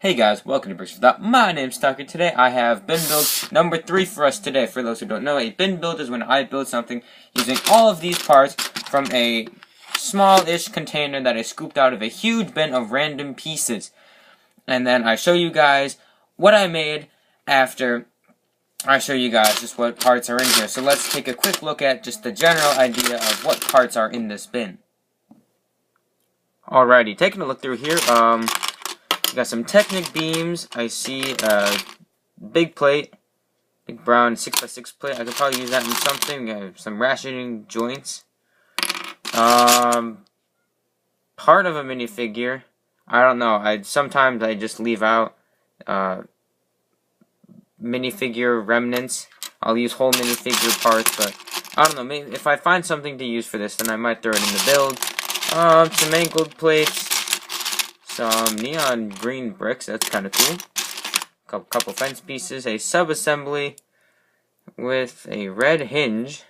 Hey guys, welcome to BricksForThought. My name's Tucker. Today I have bin build number 3 for us today. For those who don't know, a bin build is when I build something using all of these parts from a small-ish container that I scooped out of a huge bin of random pieces. And then I show you guys what I made after I show you guys just what parts are in here. So let's take a quick look at just the general idea of what parts are in this bin. Alrighty, taking a look through here, got some Technic beams. I see a big plate, big brown 6x6 plate. I could probably use that in something. Some rationing joints. Part of a minifigure. I don't know. Sometimes I just leave out minifigure remnants. I'll use whole minifigure parts, but I don't know. Maybe if I find something to use for this, then I might throw it in the build. Some angled plates. Some neon green bricks, that's kind of cool. Couple fence pieces, a sub-assembly with a red hinge,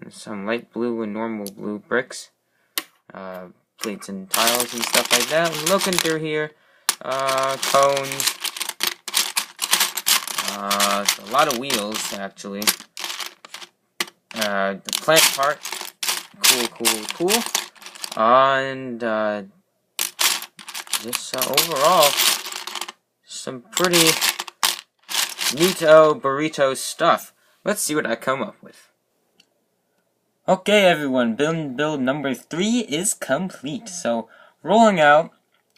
and some light blue and normal blue bricks, plates and tiles and stuff like that. Looking through here, cones, a lot of wheels actually. The plant part, cool. And just overall, some pretty neato burrito stuff. Let's see what I come up with. Okay, everyone, build number 3 is complete. So, rolling out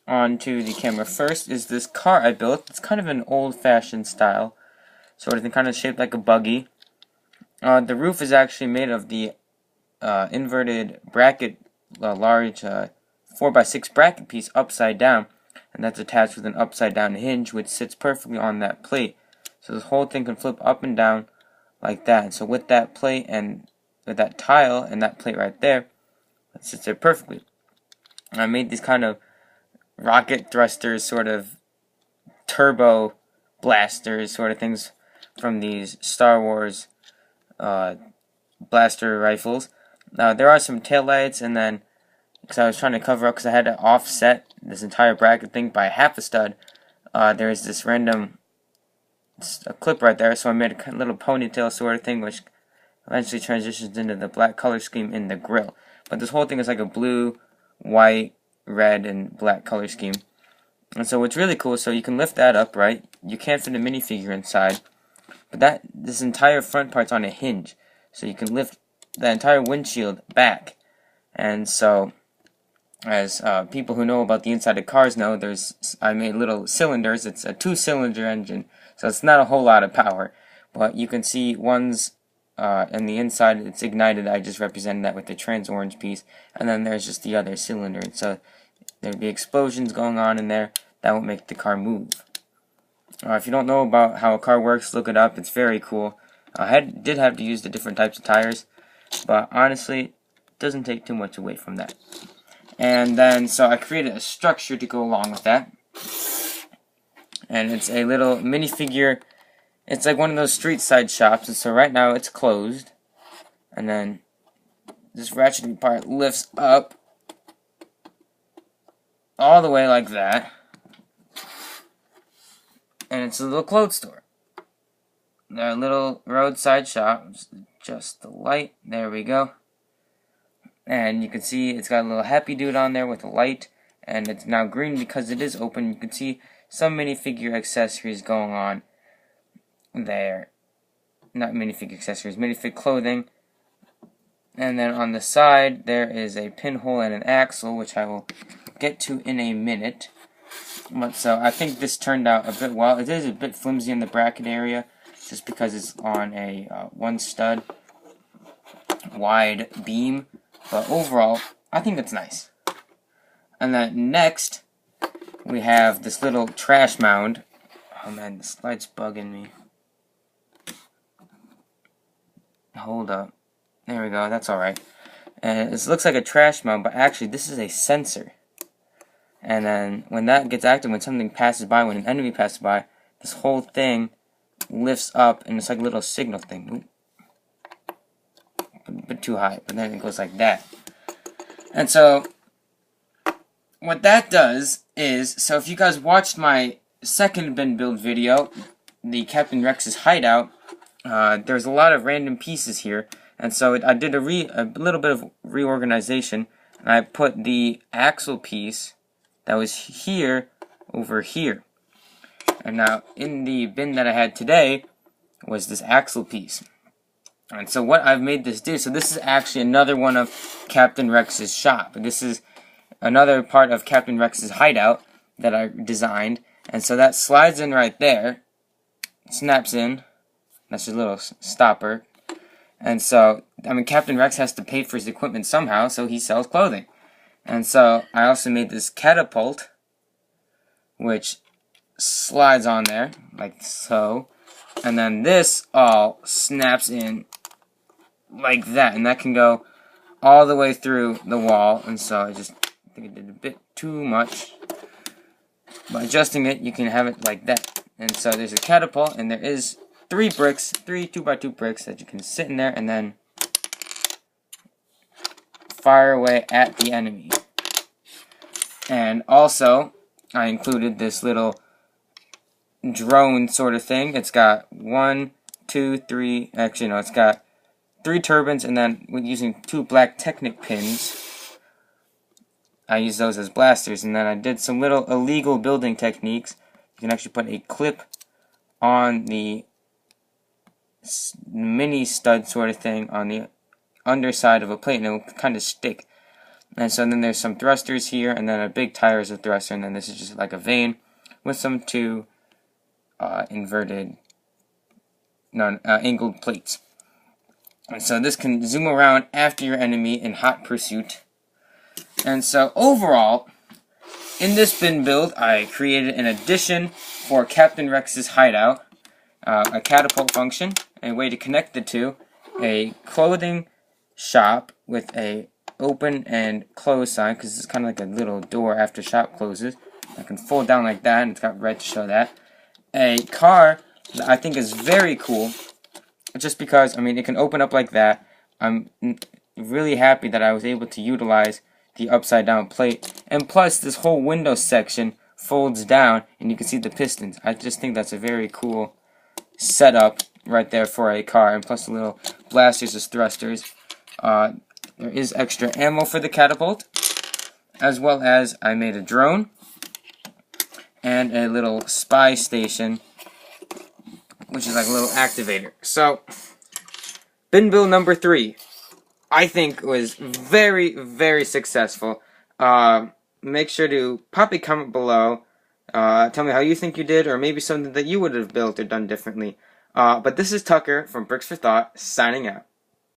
onto the camera first is this car I built. It's kind of an old-fashioned style, sort of thing, kind of shaped like a buggy. The roof is actually made of the inverted bracket, large 4x6 bracket piece upside down, and that's attached with an upside down hinge which sits perfectly on that plate. So this whole thing can flip up and down like that. So with that plate and with that tile and that plate right there, it sits there perfectly. And I made these kind of rocket thrusters, sort of turbo blasters sort of things from these Star Wars blaster rifles. Now there are some taillights, and then because I was trying to cover up, because I had to offset this entire bracket thing by half a stud, there's this random clip right there, so I made a little ponytail sort of thing, which eventually transitions into the black color scheme in the grill. But this whole thing is like a blue, white, red, and black color scheme. And so what's really cool, so you can lift that up, right? You can't fit a minifigure inside, but this entire front part's on a hinge, so you can lift the entire windshield back. And so, as people who know about the inside of cars know, I made little cylinders. It's a 2-cylinder engine, so it's not a whole lot of power. But you can see one's in the inside, it's ignited. I just represented that with the trans orange piece. And then there's just the other cylinder. And so there'd be explosions going on in there that would make the car move. If you don't know about how a car works, look it up. It's very cool. I did have to use the different types of tires, but honestly, it doesn't take too much away from that. And then, so I created a structure to go along with that. And it's a little minifigure. It's like one of those street side shops. And so right now it's closed. And then this ratcheting part lifts up all the way like that. And it's a little clothes store. A little roadside shop. Just the light. There we go. And you can see it's got a little happy dude on there with a light, and it's now green because it is open. You can see some minifigure accessories going on there. Not minifigure accessories, minifig clothing. And then on the side, there is a pinhole and an axle, which I will get to in a minute. But so I think this turned out a bit well. It is a bit flimsy in the bracket area, just because it's on a 1-stud wide beam. But overall, I think it's nice. And then next, we have this little trash mound. Oh man, this light's bugging me. Hold up. There we go, that's alright. And this looks like a trash mound, but actually this is a sensor. And then when that gets active, when something passes by, when an enemy passes by, this whole thing lifts up, and it's like a little signal thing. Oop. A bit too high, but then it goes like that. And so what that does is, so if you guys watched my second bin build video, the Captain Rex's hideout, there's a lot of random pieces here, and so I did a little bit of reorganization, and I put the axle piece that was here over here. And now in the bin that I had today was this axle piece. And so what I've made this do, so this is actually another one of Captain Rex's shop. This is another part of Captain Rex's hideout that I designed. And so that slides in right there, snaps in. That's your little stopper. And so, I mean, Captain Rex has to pay for his equipment somehow, so he sells clothing. And so I also made this catapult, which slides on there, like so. And then this all snaps in like that. And that can go all the way through the wall. And so I think I did a bit too much. By adjusting it, you can have it like that. And so there's a catapult, and there is 3 bricks, 3 2x2 bricks that you can sit in there and then fire away at the enemy. And also, I included this little drone sort of thing. It's got 1, 2, 3, actually no, it's got 3 turbines, and then with using 2 black Technic pins, I use those as blasters. And then I did some little illegal building techniques. You can actually put a clip on the mini stud sort of thing on the underside of a plate, and it will kind of stick. And so then there's some thrusters here, and then a big tire is a thruster, and then this is just like a vane with some 2 angled plates. And so this can zoom around after your enemy in hot pursuit. And so overall, in this bin build, I created an addition for Captain Rex's hideout, a catapult function, a way to connect the two, a clothing shop with a open and close sign, because it's kind of like a little door after shop closes. I can fold down like that, and it's got red to show that. A car that I think is very cool, just because, I mean, it can open up like that. I'm really happy that I was able to utilize the upside down plate, and plus this whole window section folds down, and you can see the pistons. I just think that's a very cool setup right there for a car, and plus the little blasters as thrusters. There is extra ammo for the catapult, as well as I made a drone and a little spy station, which is like a little activator. So, bin build number 3, I think was very, very successful. Make sure to pop a comment below. Tell me how you think you did, or maybe something that you would have built or done differently. But this is Tucker from BricksForThought, signing out.